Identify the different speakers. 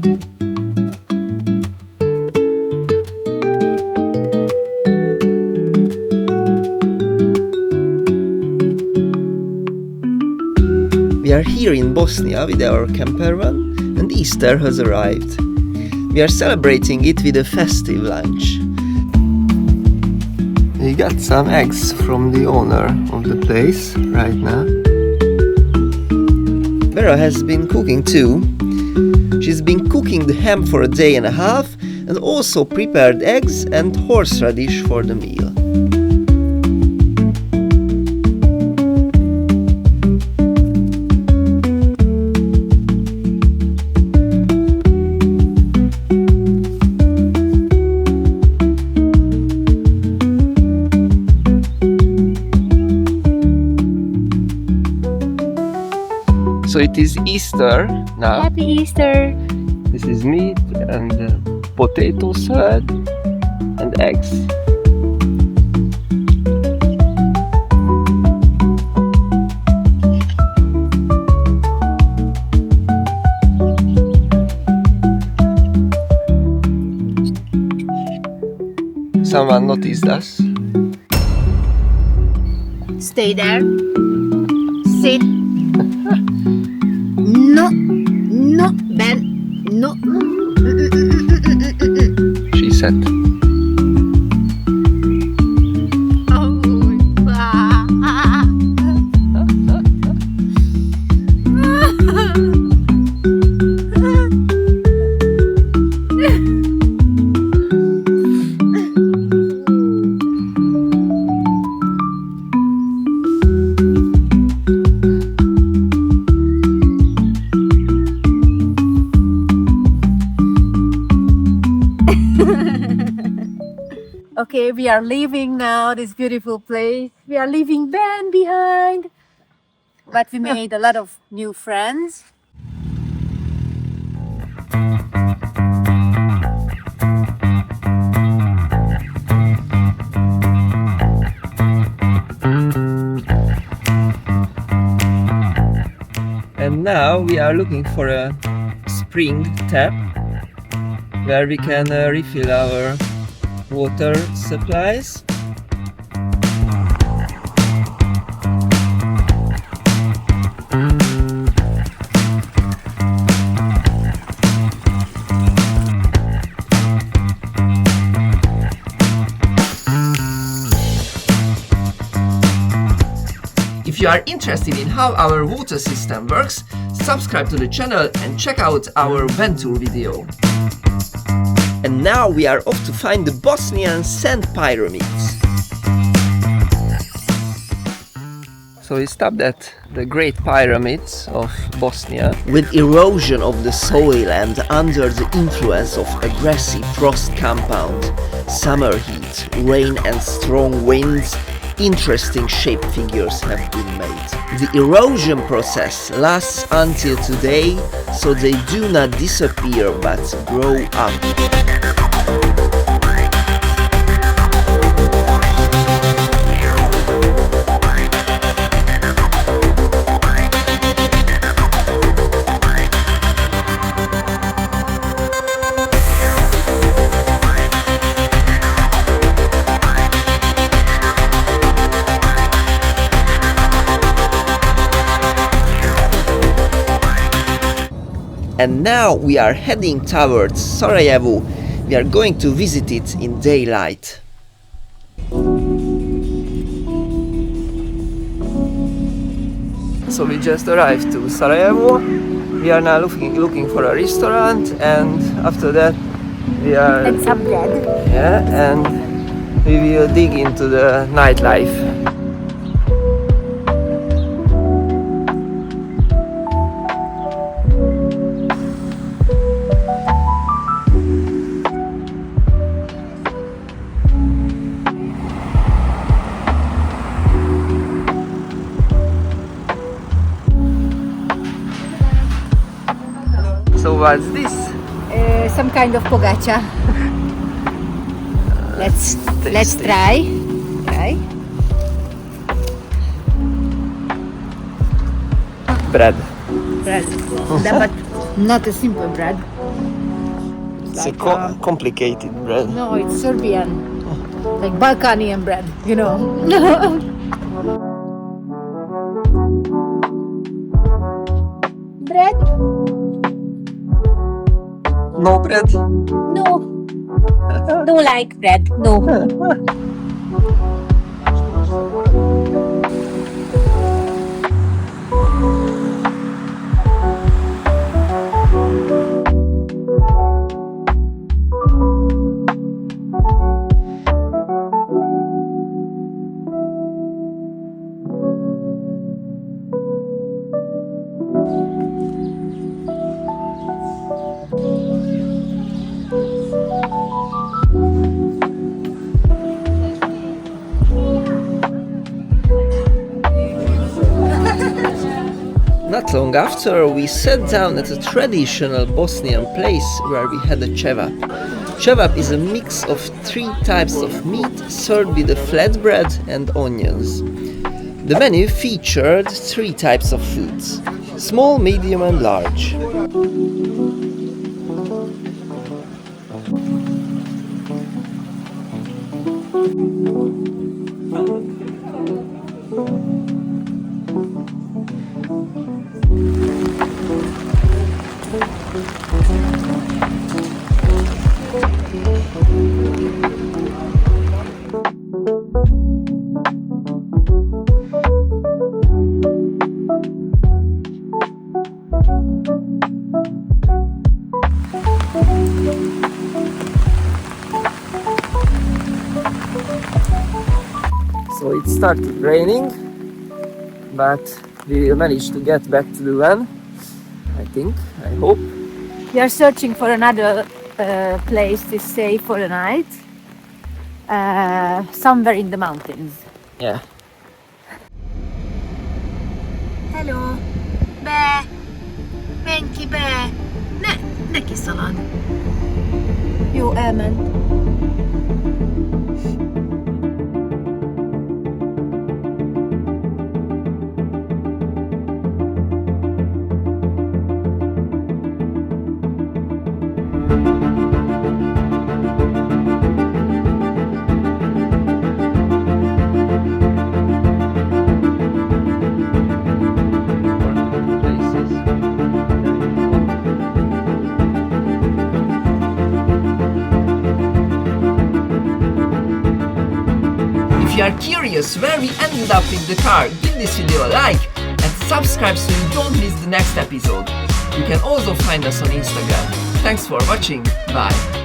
Speaker 1: We are here in Bosnia with our campervan and Easter has arrived. We are celebrating it with a festive lunch. We got some eggs from the owner of the place right now. Vera has been cooking too. She's been cooking the ham for a day and a half and also prepared eggs and horseradish for the meal. So it is Easter now.
Speaker 2: Happy Easter!
Speaker 1: This is meat and potato salad and eggs. Someone noticed us.
Speaker 2: Stay there. Sit. No, no, Ben, no.
Speaker 1: She said.
Speaker 2: Okay, we are leaving now this beautiful place. We are leaving Ben behind. But we made a lot of new friends.
Speaker 1: And now we are looking for a spring tap where we can refill our water supplies. If you are interested in how our water system works, subscribe to the channel and check out our van tour video. And now we are off to find the Bosnian Sand Pyramids. So we stopped at the Great Pyramids of Bosnia. With erosion of the soil and under the influence of aggressive frost compound, summer heat, rain and strong winds, interesting shaped figures have been made. The erosion process lasts until today, so they do not disappear but grow up. And now we are heading towards Sarajevo. We are going to visit it in daylight. So we just arrived to Sarajevo. We are now looking for a restaurant, and after that we are...
Speaker 2: And some bread.
Speaker 1: Yeah, and we will dig into the nightlife. So what's this?
Speaker 2: Some kind of pogacha. Let's try.
Speaker 1: Bread.
Speaker 2: Bread. But not a simple bread.
Speaker 1: It's
Speaker 2: like,
Speaker 1: a complicated bread.
Speaker 2: no, it's Serbian, like Balkanian bread, you know. Bread?
Speaker 1: No bread?
Speaker 2: No. No like bread. No.
Speaker 1: Not long after, we sat down at a traditional Bosnian place where we had a cevap. Cevap is a mix of 3 types of meat served with a flatbread and onions. The menu featured 3 types of foods: small, medium and large. So it started raining, but we managed to get back to the van, I hope.
Speaker 2: We are searching for another place to stay for the night. Somewhere in the mountains.
Speaker 1: Yeah.
Speaker 2: Hello. Be. Benki be. Ne kiszalad. Jó, elment.
Speaker 1: If you are curious where we ended up with the car, give this video a like and subscribe so you don't miss the next episode. You can also find us on Instagram. Thanks for watching, bye!